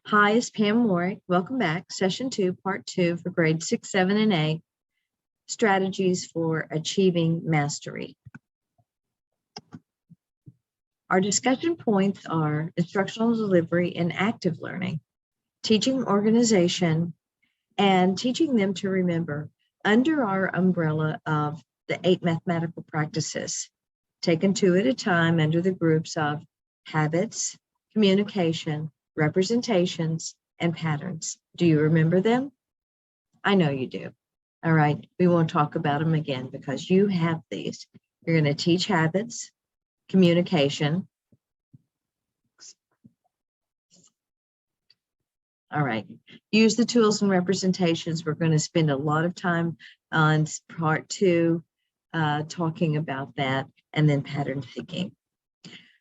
Hi, it's Pam Warwick. Welcome back. Session 2, Part 2 for grade 6, 7, and 8, Strategies for Achieving Mastery. Our discussion points are instructional delivery and active learning, teaching organization, and teaching them to remember under our umbrella of the 8 mathematical practices, taken 2 at a time under the groups of habits, communication, representations, and patterns. Do you remember them? I know you do. All right, we won't talk about them again because you have these. You're going to teach habits, communication. All right, use the tools and representations. We're going to spend a lot of time on part 2 talking about that, and then pattern thinking.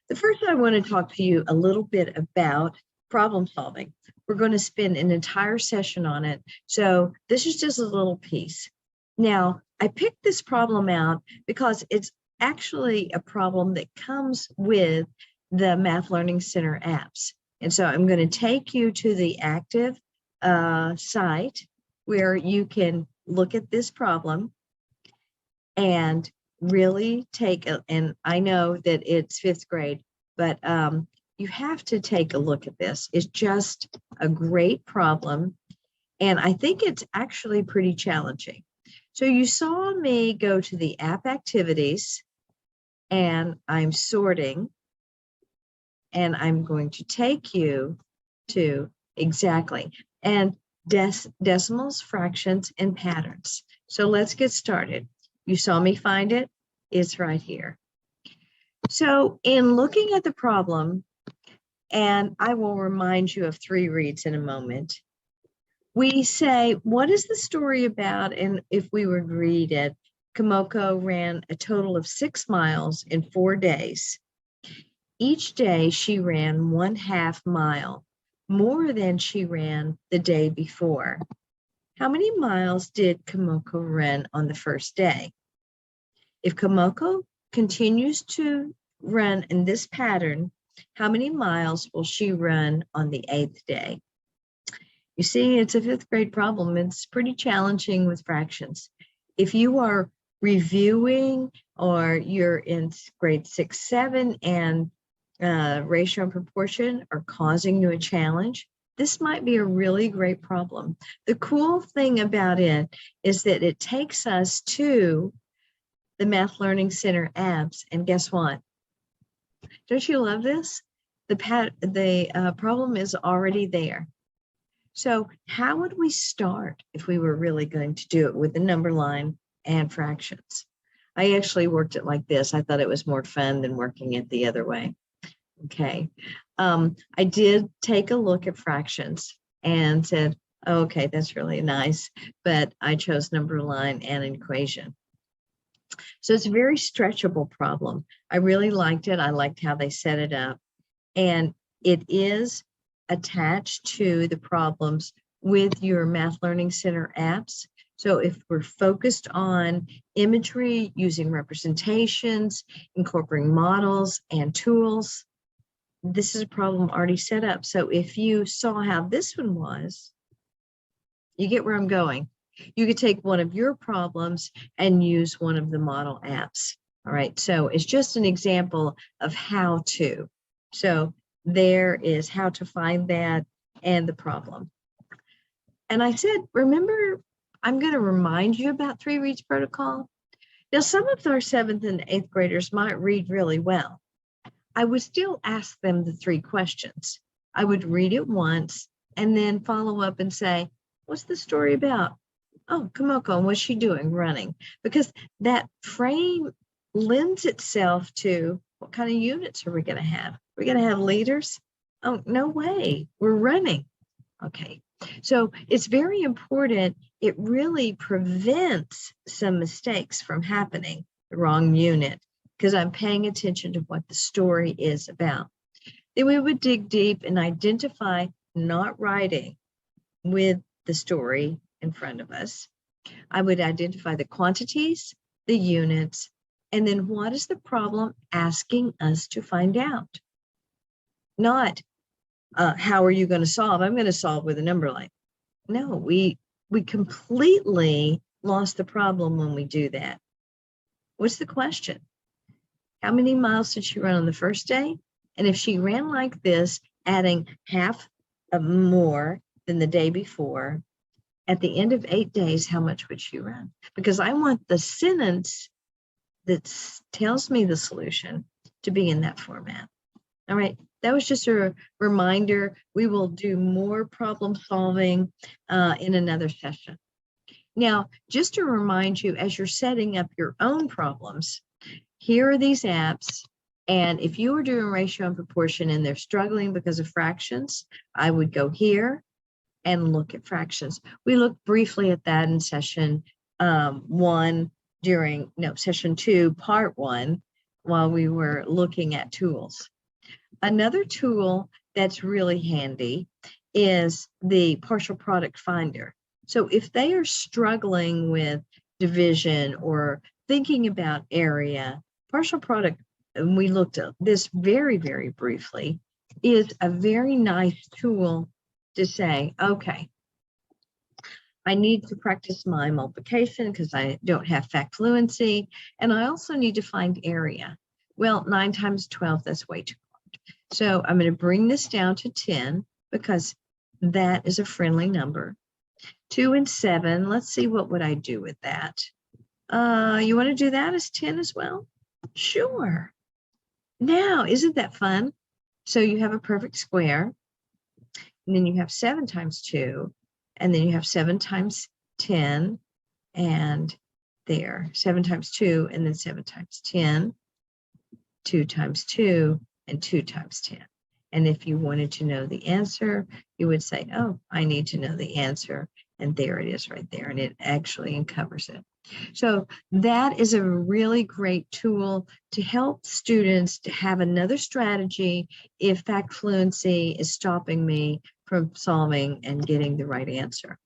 The first, I want to talk to you a little bit about problem solving. We're going to spend an entire session on it. So this is just a little piece. Now, I picked this problem out because it's actually a problem that comes with the Math Learning Center apps. And so I'm going to take you to the active site where you can look at this problem and really take and I know that it's 5th grade, but you have to take a look at this. It's just a great problem, and I think it's actually pretty challenging. So you saw me go to the app activities, and I'm sorting, and I'm going to take you to exactly, and decimals, fractions, and patterns. So let's get started. You saw me find it. It's right here. So in looking at the problem, and I will remind you of 3 reads in a moment, we say, what is the story about? And if we would read it, Kamoko ran a total of 6 miles in 4 days. Each day she ran 1/2 mile, more than she ran the day before. How many miles did Kamoko run on the first day? If Kamoko continues to run in this pattern, how many miles will she run on the 8th day? You see, it's a 5th grade problem. It's pretty challenging with fractions. If you are reviewing or you're in grade 6, 7 and ratio and proportion are causing you a challenge, this might be a really great problem. The cool thing about it is that it takes us to the Math Learning Center apps, and guess what? Don't you love this? The problem is already there. So how would we start if we were really going to do it with the number line and fractions? I actually worked it like this. I thought it was more fun than working it the other way. Okay. I did take a look at fractions and said, oh, okay, that's really nice, but I chose number line and an equation. So it's a very stretchable problem. I really liked it. I liked how they set it up. And it is attached to the problems with your Math Learning Center apps. So if we're focused on imagery, using representations, incorporating models and tools, this is a problem already set up. So if you saw how this one was, you get where I'm going. You could take one of your problems and use one of the model apps. All right, so it's just an example of how to. So there is how to find that and the problem. And I said, remember, I'm going to remind you about 3 reads protocol. Now, some of our 7th and 8th graders might read really well. I would still ask them the 3 questions. I would read it once and then follow up and say, what's the story about? Oh, Kamoko, what's she doing? Running. Because that frame lends itself to what kind of units are we going to have? We're going to have leaders? Oh, no way. We're running. Okay. So it's very important. It really prevents some mistakes from happening, the wrong unit, because I'm paying attention to what the story is about. Then we would dig deep and identify not writing with the story in front of us. I would identify the quantities, the units, and then what is the problem asking us to find out? Not how are you going to solve? I'm going to solve with a number line. No, we completely lost the problem when we do that. What's the question? How many miles did she run on the first day? And if she ran like this, adding half more than the day before, at the end of 8 days, how much would she run? Because I want the sentence that tells me the solution to be in that format. All right, that was just a reminder. We will do more problem solving in another session. Now, just to remind you, as you're setting up your own problems, here are these apps. And if you were doing ratio and proportion and they're struggling because of fractions, I would go here and look at fractions. We looked briefly at that in session session 2, part 1, while we were looking at tools. Another tool that's really handy is the partial product finder. So if they are struggling with division or thinking about area, partial product, and we looked at this very, very briefly, is a very nice tool to say, okay, I need to practice my multiplication because I don't have fact fluency, and I also need to find area. Well, 9 times 12, that's way too hard. So I'm going to bring this down to 10 because that is a friendly number. 2 and 7, let's see, what would I do with that? You want to do that as 10 as well? Sure. Now, isn't that fun? So you have a perfect square, and then you have 7 times 2, and then you have 7 times 10, and there, 7 times 2, and then 7 times 10, 2 times 2, and 2 times 10. And if you wanted to know the answer, you would say, oh, I need to know the answer. And there it is right there. And it actually uncovers it. So that is a really great tool to help students to have another strategy if fact fluency is stopping me from solving and getting the right answer.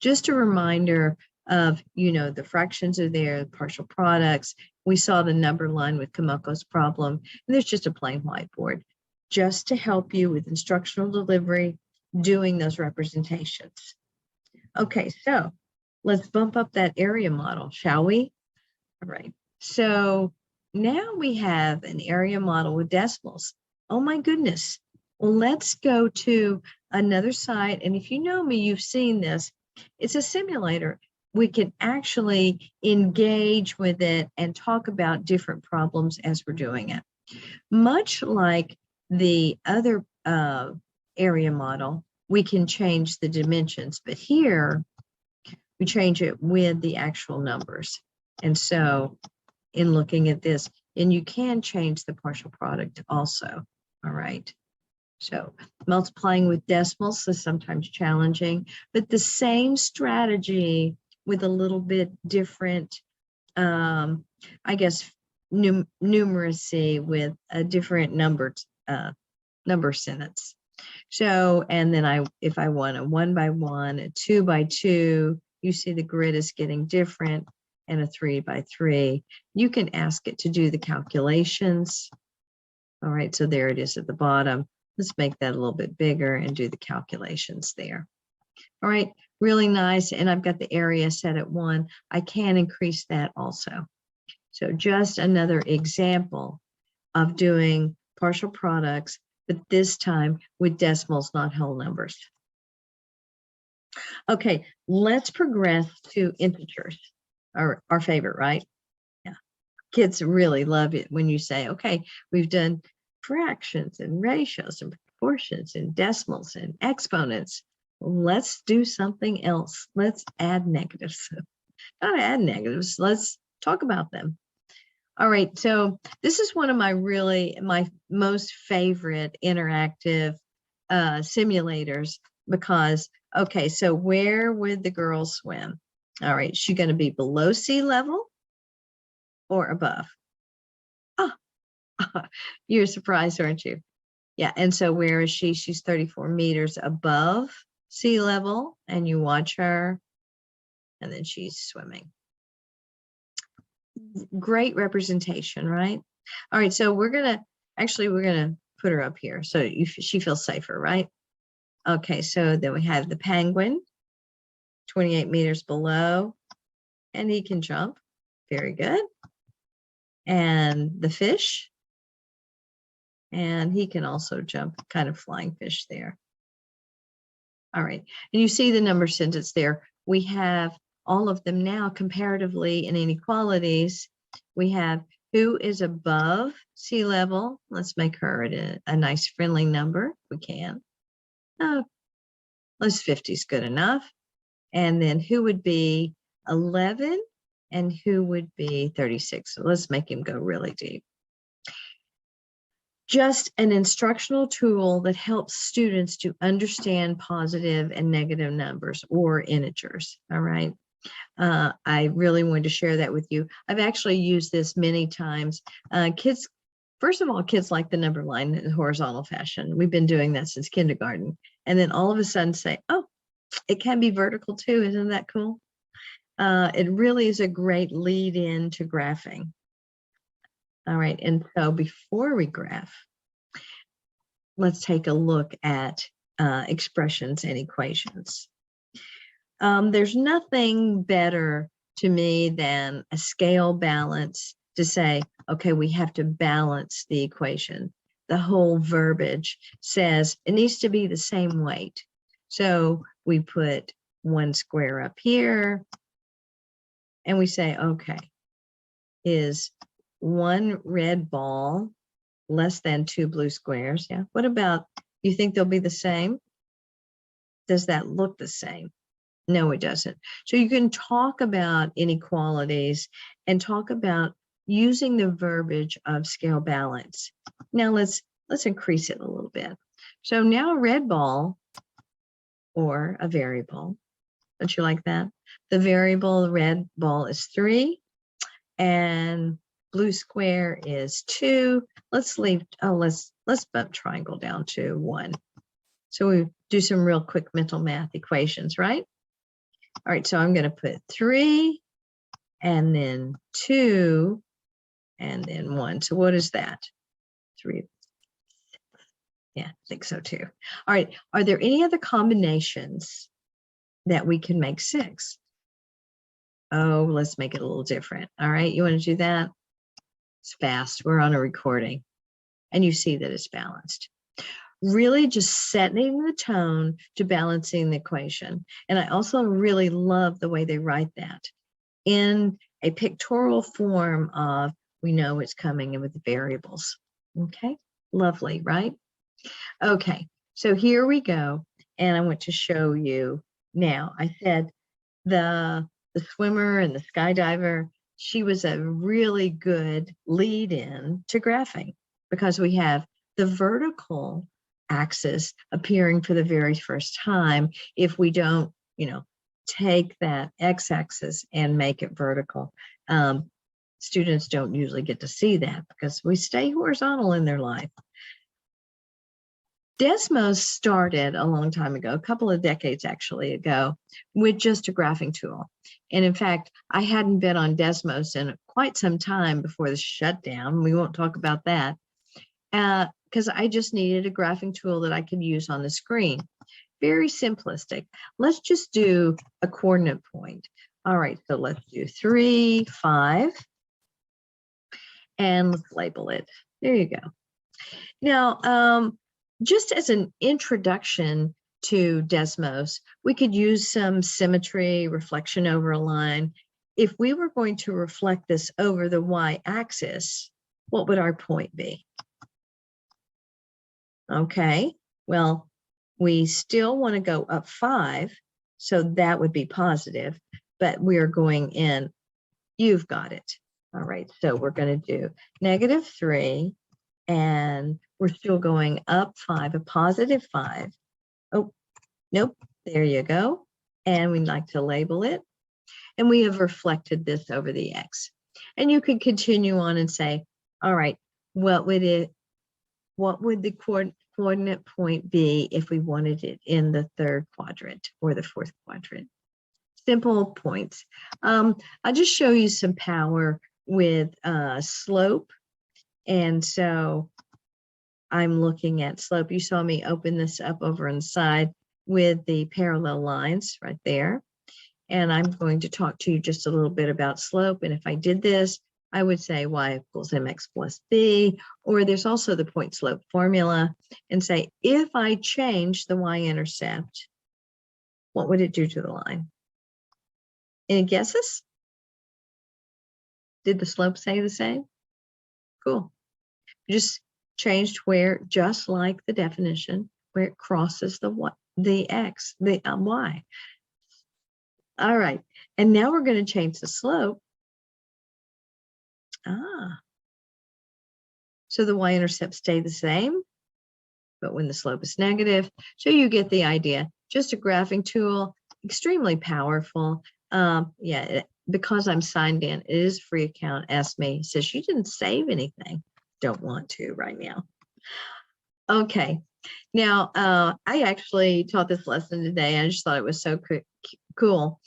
Just a reminder of, the fractions are there, partial products. We saw the number line with Kamoko's problem. And there's just a plain whiteboard just to help you with instructional delivery, doing those representations. Okay, so let's bump up that area model, shall we? All right, so now we have an area model with decimals. Oh my goodness. Well, let's go to another site. And if you know me, you've seen this. It's a simulator. We can actually engage with it and talk about different problems as we're doing it. Much like the other area model, we can change the dimensions, but here we change it with the actual numbers. And so in looking at this, and you can change the partial product also, all right? So multiplying with decimals is sometimes challenging, but the same strategy with a little bit different, I guess, numeracy with a different number sentence. So, and then if I want a 1 by 1, a 2 by 2, you see the grid is getting different, and a 3 by 3. You can ask it to do the calculations. All right, so there it is at the bottom. Let's make that a little bit bigger and do the calculations there. All right, really nice. And I've got the area set at 1. I can increase that also. So just another example of doing partial products, but this time with decimals, not whole numbers. Okay, let's progress to integers, our favorite, right? Yeah, kids really love it when you say, okay, we've done fractions and ratios and proportions and decimals and exponents. Let's do something else. Let's add negatives. Not add negatives, let's talk about them. All right, so this is one of my most favorite interactive simulators because, okay, so where would the girl swim? All right, is she going to be below sea level or above? Oh, you're surprised, aren't you? Yeah, and so where is she? She's 34 meters above sea level, and you watch her, and then she's swimming. Great representation, right? All right, so we're gonna put her up here so she feels safer, right? Okay, so then we have the penguin, 28 meters below, and he can jump. Very good. And the fish, and he can also jump, kind of flying fish there. All right, and you see the number sentence there. We have all of them now comparatively in inequalities. We have who is above sea level. Let's make her a nice friendly number if we can. Let's 50 is good enough. And then who would be 11 and who would be 36. So let's make him go really deep. Just an instructional tool that helps students to understand positive and negative numbers or integers. All right. I really wanted to share that with you. I've actually used this many times. Kids, first of all, kids like the number line in horizontal fashion. We've been doing that since kindergarten. And then all of a sudden say, oh, it can be vertical too. Isn't that cool? It really is a great lead in to graphing. All right, and so before we graph, let's take a look at expressions and equations. There's nothing better to me than a scale balance to say, okay, we have to balance the equation. The whole verbiage says it needs to be the same weight. So we put 1 square up here and we say, okay, is 1 red ball less than 2 blue squares? Yeah. What about, you think they'll be the same? Does that look the same? No, it doesn't. So you can talk about inequalities and talk about using the verbiage of scale balance. Now let's increase it a little bit. So now a red ball or a variable. Don't you like that? The variable red ball is 3 and blue square is 2. Let's leave, let's bump triangle down to 1. So we do some real quick mental math equations, right? All right, so I'm going to put 3 and then 2 and then 1. So what is that? 3. Yeah, I think so too. All right, are there any other combinations that we can make 6? Oh, let's make it a little different. All right, you want to do that? It's fast. We're on a recording. And you see that it's balanced. Really just setting the tone to balancing the equation. And I also really love the way they write that in a pictorial form of, we know it's coming in with the variables. Okay, lovely, right? Okay, so here we go. And I want to show you now. I said the swimmer and the skydiver, she was a really good lead in to graphing because we have the vertical axis appearing for the very first time if we don't, take that x-axis and make it vertical. Students don't usually get to see that because we stay horizontal in their life. Desmos started a long time ago, a couple of decades actually ago, with just a graphing tool. And in fact, I hadn't been on Desmos in quite some time before the shutdown. We won't talk about that because I just needed a graphing tool that I could use on the screen. Very simplistic. Let's just do a coordinate point. All right, so let's do 3, 5, and let's label it. There you go. Now, just as an introduction to Desmos, we could use some symmetry, reflection over a line. If we were going to reflect this over the y-axis, what would our point be? Okay, well, we still want to go up 5, so that would be positive, but we are going in, you've got it. All right, so we're going to do -3, and we're still going up 5, a positive 5. Oh, nope, there you go. And we'd like to label it. And we have reflected this over the x. And you could continue on and say, all right, what would the coordinate point be if we wanted it in the 3rd quadrant or the 4th quadrant? Simple points. I'll just show you some power with slope. And so I'm looking at slope. You saw me open this up over on the side with the parallel lines right there. And I'm going to talk to you just a little bit about slope. And if I did this, I would say y equals mx plus b, or there's also the point slope formula, and say, if I change the y-intercept, what would it do to the line? Any guesses? Did the slope stay the same? Cool. You just changed where, just like the definition, where it crosses the x, the y. All right, and now we're going to change the slope. So the y-intercept stay the same, but when the slope is negative. So you get the idea. Just a graphing tool, extremely powerful. Because I'm signed in, it is a free account. Ask me, says you didn't save anything. Don't want to right now. Okay, now I actually taught this lesson today. I just thought it was so cool.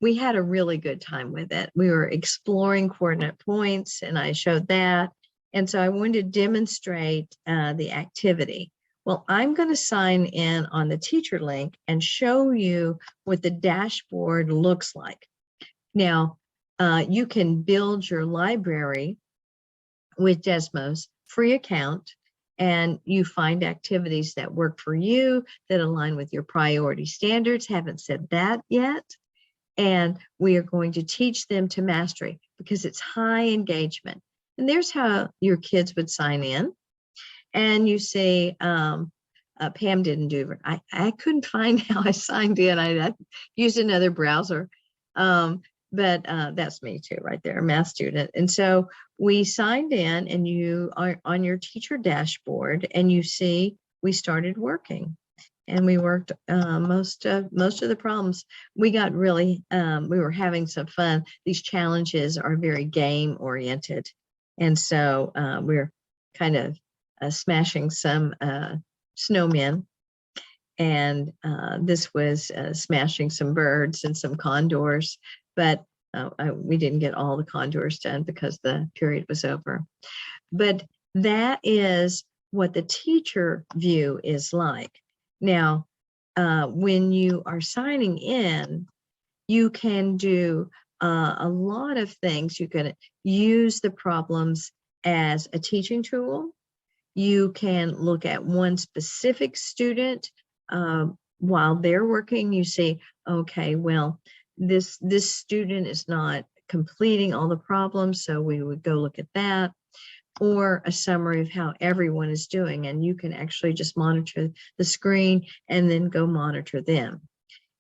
We had a really good time with it. We were exploring coordinate points, and I showed that. And so I wanted to demonstrate the activity. Well, I'm going to sign in on the teacher link and show you what the dashboard looks like. Now, you can build your library with Desmos, free account, and you find activities that work for you, that align with your priority standards. Haven't said that yet. And we are going to teach them to mastery because it's high engagement. And there's how your kids would sign in. And you see, Pam didn't do it. I couldn't find how I signed in. I used another browser. But that's me too, right there, a math student. And so we signed in, and you are on your teacher dashboard, and you see we started working. And we worked most of the problems. We got really, we were having some fun. These challenges are very game oriented. And so we're kind of smashing some snowmen. And this was smashing some birds and some condors. But we didn't get all the condors done because the period was over. But that is what the teacher view is like. Now, when you are signing in, you can do a lot of things. You can use the problems as a teaching tool. You can look at one specific student while they're working. You see, okay, well, this student is not completing all the problems, so we would go look at that. Or a summary of how everyone is doing, and you can actually just monitor the screen and then go monitor them.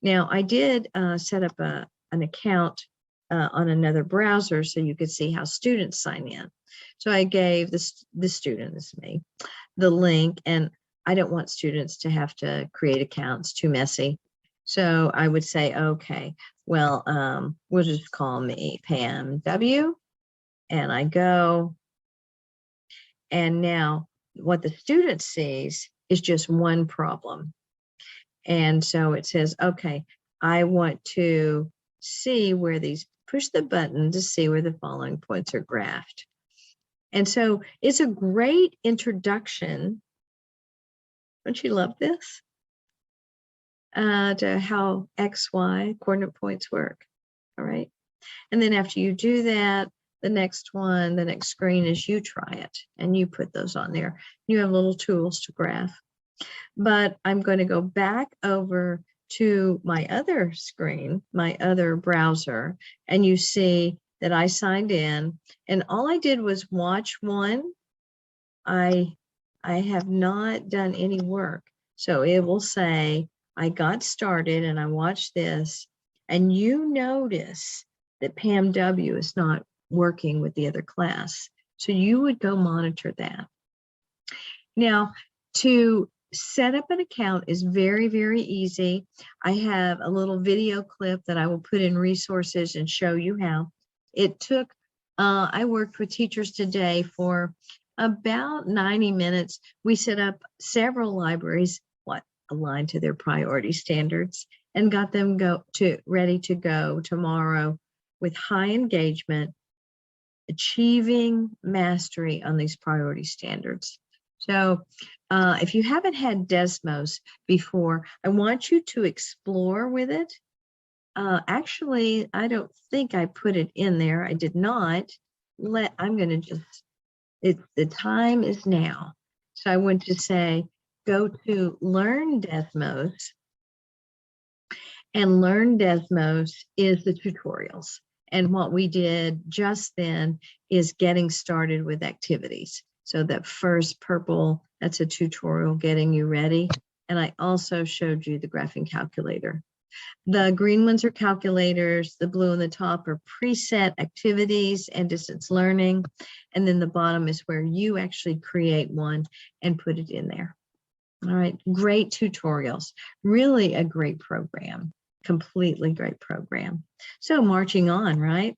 Now, I did set up an account on another browser so you could see how students sign in. So I gave the student, this is me, the link, and I don't want students to have to create accounts, too messy. So I would say, okay, well, we'll just call me Pam W, and I go. And now what the student sees is just one problem. And so it says, okay, I want to see where these, push the button to see where the following points are graphed. And so it's a great introduction. Don't you love this? To how X, Y coordinate points work. All right. And then after you do that, the next screen is you try it, and you put those on there. You have little tools to graph. But I'm going to go back over to my other screen, my other browser, and you see that I signed in, and all I did was watch one. I have not done any work. So it will say, I got started and I watched this, and you notice that Pam W is not working with the other class. So you would go monitor that. Now, to set up an account is very, very easy. I have a little video clip that I will put in resources and show you how. It took, I worked with teachers today for about 90 minutes. We set up several libraries, aligned to their priority standards, and got them ready to go tomorrow with high engagement, achieving mastery on these priority standards. So if you haven't had Desmos before, I want you to explore with it. Actually, I don't think I put it in there. I did not. I'm going to just, the time is now. So I want to say, go to Learn Desmos. And Learn Desmos is the tutorials. And what we did just then is getting started with activities. So that first purple, that's a tutorial getting you ready. And I also showed you the graphing calculator. The green ones are calculators. The blue on the top are preset activities and distance learning. And then the bottom is where you actually create one and put it in there. All right, great tutorials. Really a great program. Completely great program. So marching on, right?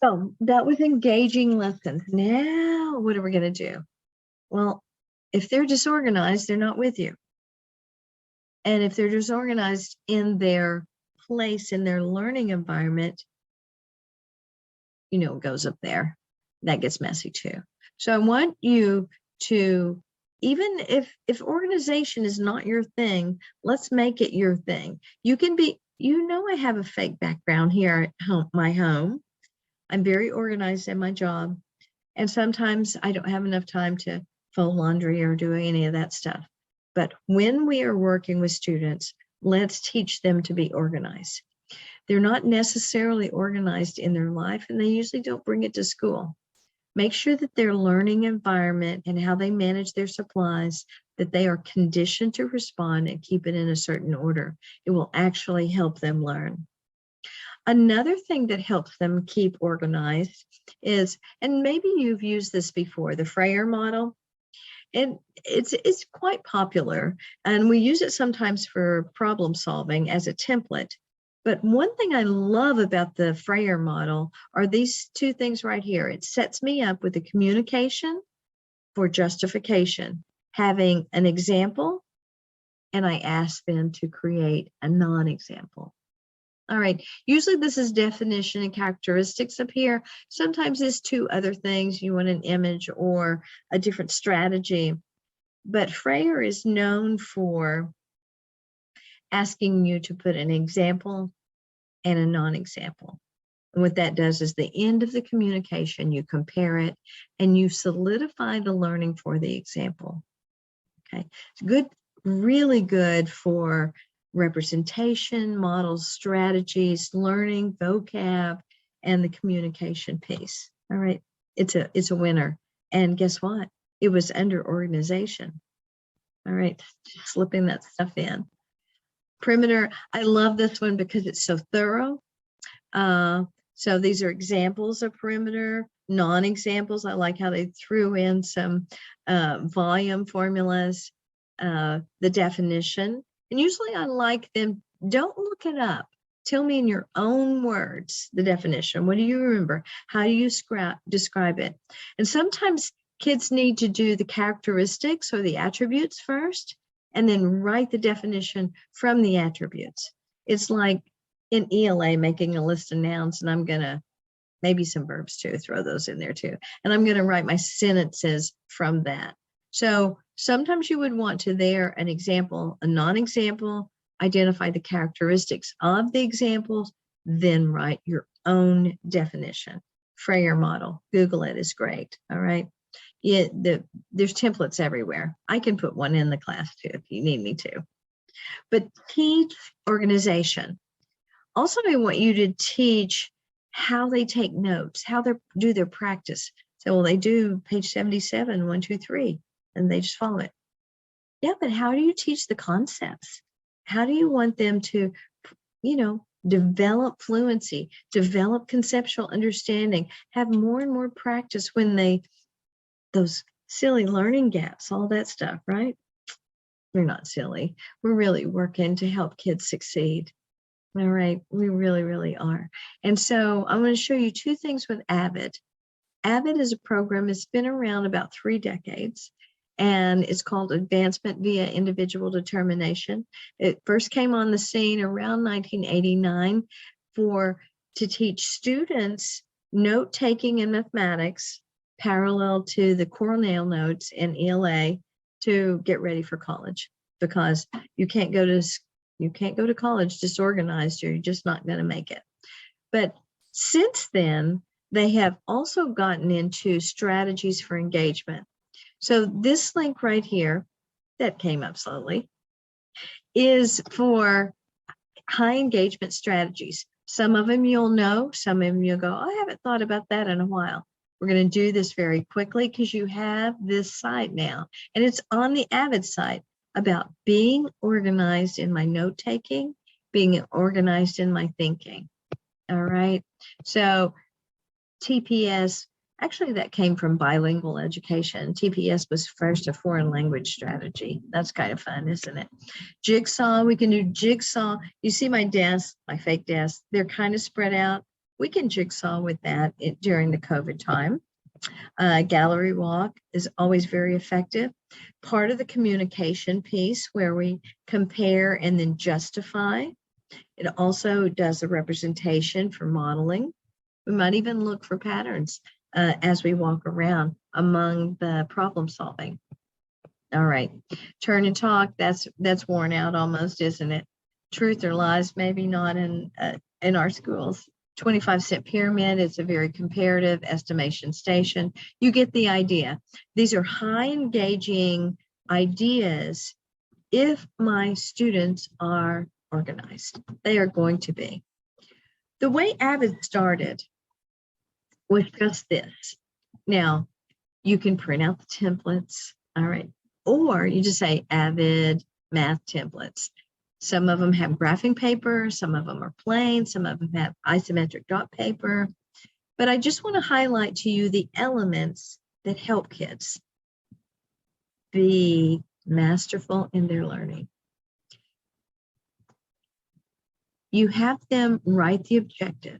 So that was engaging lessons. Now, what are we going to do? Well, if they're disorganized, they're not with you. And if they're disorganized in their place, in their learning environment, you know, it goes up there. That gets messy too. So I want you to, even if organization is not your thing, let's make it your thing. You can be, you know, I have a fake background here at home, my home. I'm very organized in my job. And sometimes I don't have enough time to fold laundry or do any of that stuff. But when we are working with students, let's teach them to be organized. They're not necessarily organized in their life, and they usually don't bring it to school. Make sure that their learning environment and how they manage their supplies, that they are conditioned to respond and keep it in a certain order. It will actually help them learn. Another thing that helps them keep organized is, and maybe you've used this before, the Frayer model. And it's quite popular, and we use it sometimes for problem solving as a template. But one thing I love about the Frayer model are these two things right here. It sets me up with a communication for justification, having an example, and I ask them to create a non-example. All right, usually this is definition and characteristics up here. Sometimes it's two other things. You want an image or a different strategy. But Frayer is known for asking you to put an example and a non-example. And what that does is the end of the communication, you compare it and you solidify the learning for the example. Okay, it's good, really good for representation, models, strategies, learning, vocab, and the communication piece. All right, it's a winner. And guess what? It was under organization. All right, just slipping that stuff in. Perimeter, I love this one because it's so thorough. So these are examples of perimeter, non-examples. I like how they threw in some volume formulas, the definition. And usually I like them, don't look it up. Tell me in your own words the definition. What do you remember? How do you describe it? And sometimes kids need to do the characteristics or the attributes first, and then write the definition from the attributes. It's like in ELA making a list of nouns, and I'm gonna, maybe some verbs too, throw those in there too. And I'm gonna write my sentences from that. So sometimes you would want to there an example, a non-example, identify the characteristics of the examples, then write your own definition. Frayer model, Google it, is great, all right? Yeah, there's templates everywhere. I can put one in the class too if you need me to. But teach organization. Also, I want you to teach how they take notes, how they do their practice. So, well, they do page 77, 1, 2, 3, and they just follow it. Yeah, but how do you teach the concepts? How do you want them to, you know, develop fluency, develop conceptual understanding, have more and more practice when they, those silly learning gaps, all that stuff, right? We're not silly. We're really working to help kids succeed. All right, we really, really are. And so I'm going to show you two things with Avid. Avid is a program that's been around about 3 decades, and it's called Advancement via Individual Determination. It first came on the scene around 1989 to teach students note-taking in mathematics, parallel to the Cornell notes in ELA to get ready for college, because you can't go to college disorganized, or you're just not going to make it. But since then, they have also gotten into strategies for engagement. So this link right here that came up slowly is for high engagement strategies. Some of them you'll know, some of them you'll go, I haven't thought about that in a while. We're going to do this very quickly because you have this site now, and it's on the Avid site about being organized in my note taking, being organized in my thinking. All right. So TPS, actually that came from bilingual education. TPS was first a foreign language strategy. That's kind of fun, isn't it? Jigsaw, we can do jigsaw. You see my desk, my fake desk, they're kind of spread out. We can jigsaw with that during the COVID time. Gallery walk is always very effective. Part of the communication piece where we compare and then justify. It also does a representation for modeling. We might even look for patterns as we walk around among the problem solving. All right, turn and talk, that's worn out almost, isn't it? Truth or lies, maybe not in our schools. 25-cent pyramid is a very comparative estimation station. You get the idea. These are high engaging ideas if my students are organized. They are going to be. The way Avid started was just this. Now, you can print out the templates, all right, or you just say Avid math templates. Some of them have graphing paper, some of them are plain, some of them have isometric drop paper. But I just want to highlight to you the elements that help kids be masterful in their learning. You have them write the objective,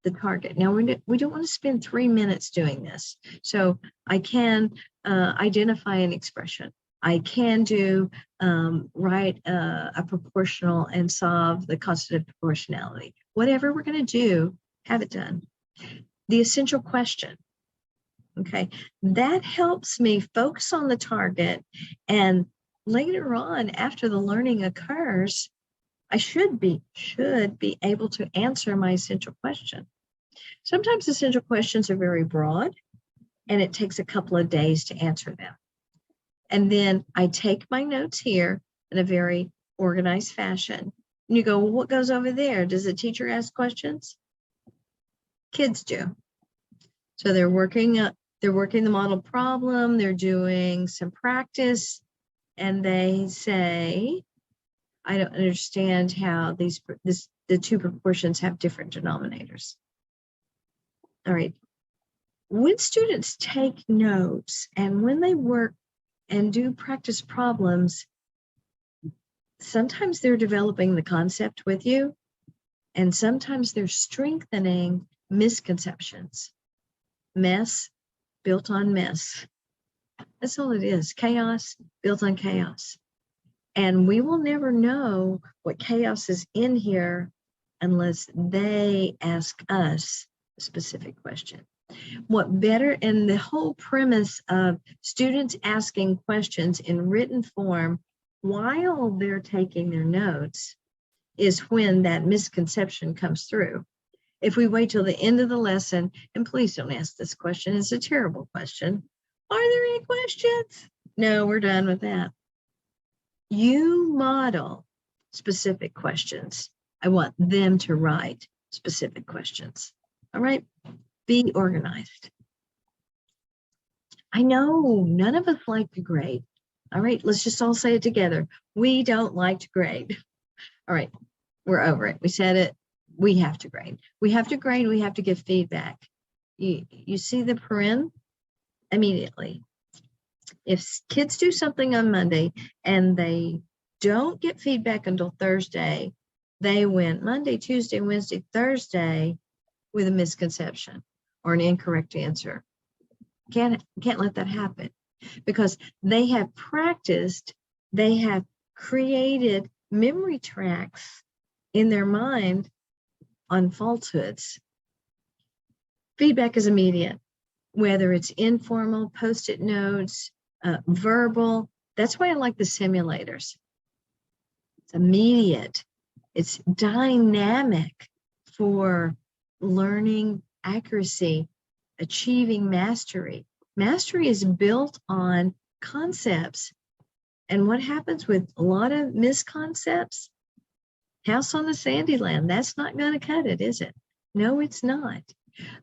the target. Now, we don't want to spend 3 minutes doing this. So I can identify an expression. I can do write a proportional and solve the constant of proportionality. Whatever we're going to do, have it done. The essential question, okay, that helps me focus on the target, and later on, after the learning occurs, I should be able to answer my essential question. Sometimes essential questions are very broad, and it takes a couple of days to answer them. And then I take my notes here in a very organized fashion. And you go, well, what goes over there? Does the teacher ask questions? Kids do. So they're working the model problem, they're doing some practice, and they say, I don't understand how the two proportions have different denominators. All right. When students take notes and when they work and do practice problems, sometimes they're developing the concept with you, and sometimes they're strengthening misconceptions. Mess built on mess. That's all it is. Chaos built on chaos. And we will never know what chaos is in here unless they ask us a specific question. What better, and the whole premise of students asking questions in written form while they're taking their notes is when that misconception comes through. If we wait till the end of the lesson, and please don't ask this question, it's a terrible question. Are there any questions? No, we're done with that. You model specific questions. I want them to write specific questions. All right, be organized. I know none of us like to grade. All right, let's just all say it together. We don't like to grade. All right, we're over it. We said it. We have to grade. We have to grade. We have to give feedback. You see the paren immediately. If kids do something on Monday and they don't get feedback until Thursday, they went Monday, Tuesday, Wednesday, Thursday with a misconception or an incorrect answer. Can't let that happen, because they have practiced, they have created memory tracks in their mind on falsehoods. Feedback is immediate. whether it's informal, Post-it notes, verbal. That's why I like the simulators. It's immediate. It's dynamic for learning accuracy, achieving mastery. Mastery is built on concepts. And what happens with a lot of misconcepts? House on the sandy land. That's not going to cut it, is it? No, it's not.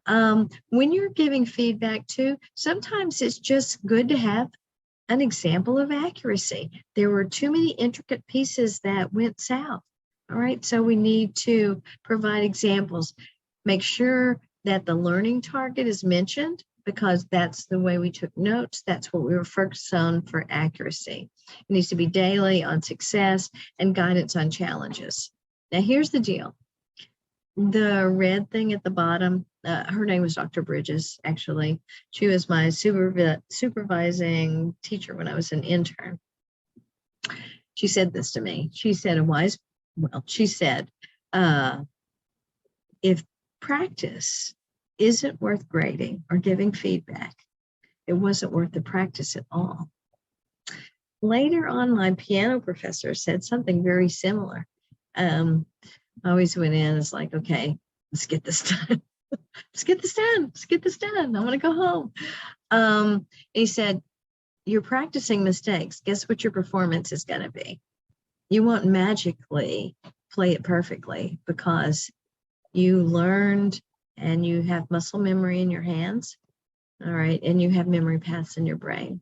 When you're giving feedback too, sometimes it's just good to have an example of accuracy. There were too many intricate pieces that went south. All right, so we need to provide examples. Make sure that the learning target is mentioned, because that's the way we took notes. That's what we were focused on for accuracy. It needs to be daily on success and guidance on challenges. Now, here's the deal. The red thing at the bottom, her name was Dr. Bridges, actually. She was my supervising teacher when I was an intern. She said this to me. She said, if practice isn't worth grading or giving feedback, it wasn't worth the practice at all. Later on, my piano professor said something very similar. I always went in, it's like, okay, let's get this done. Let's get this done. Let's get this done. I want to go home. He said, you're practicing mistakes. Guess what your performance is going to be? You won't magically play it perfectly, because you learned and you have muscle memory in your hands, all right, and you have memory paths in your brain.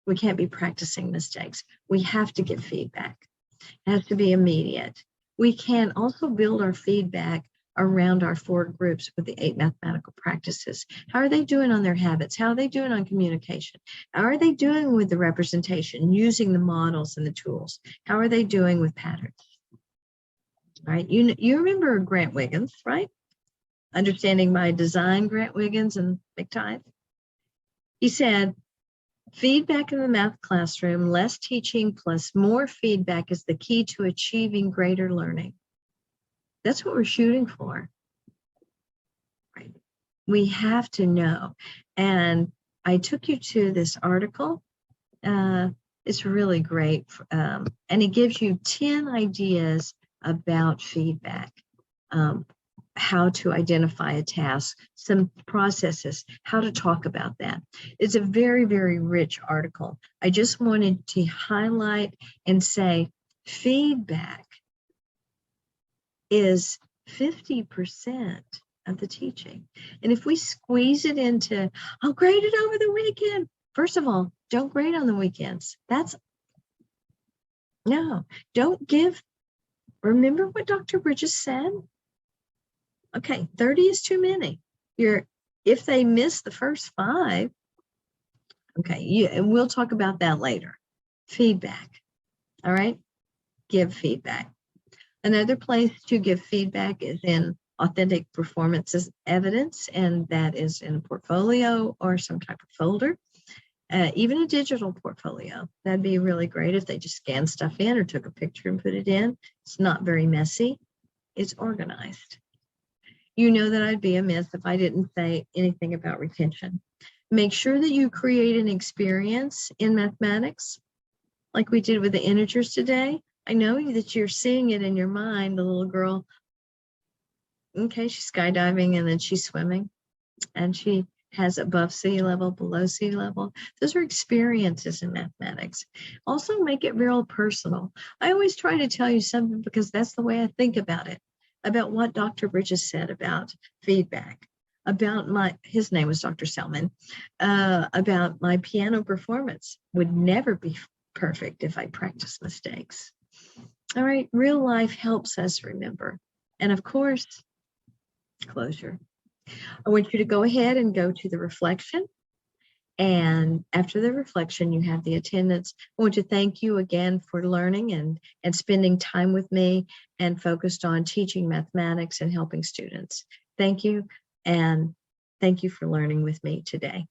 We can't be practicing mistakes. We have to give feedback. It has to be immediate. We can also build our feedback around our 4 groups with the 8 mathematical practices. How are they doing on their habits? How are they doing on communication? How are they doing with the representation, using the models and the tools? How are they doing with patterns? All right, you remember Grant Wiggins, right? Understanding by Design, Grant Wiggins and McTighe. He said, feedback in the math classroom, less teaching plus more feedback is the key to achieving greater learning. That's what we're shooting for. Right? We have to know. And I took you to this article. It's really great. And it gives you 10 ideas about feedback, how to identify a task, some processes, how to talk about that. It's a very, very rich article. I just wanted to highlight and say feedback is 50% of the teaching. And if we squeeze it into, I'll grade it over the weekend. First of all, don't grade on the weekends. Don't give. Remember what Dr. Bridges said? Okay, 30 is too many. If they miss the first 5, okay, and we'll talk about that later. Feedback, all right? Give feedback. Another place to give feedback is in authentic performances evidence, and that is in a portfolio or some type of folder. Even a digital portfolio, that'd be really great if they just scanned stuff in or took a picture and put it in. It's not very messy. It's organized. You know that I'd be amiss if I didn't say anything about retention. Make sure that you create an experience in mathematics, like we did with the integers today. I know that you're seeing it in your mind, the little girl. Okay, she's skydiving and then she's swimming, and she has above sea level, below sea level. Those are experiences in mathematics. Also make it real personal. I always try to tell you something because that's the way I think about it, about what Dr. Bridges said about feedback, about his name was Dr. Selman, about my piano performance would never be perfect if I practice mistakes. All right, real life helps us remember. And of course, closure. I want you to go ahead and go to the reflection. And after the reflection, you have the attendance. I want to thank you again for learning and spending time with me and focused on teaching mathematics and helping students. Thank you. And thank you for learning with me today.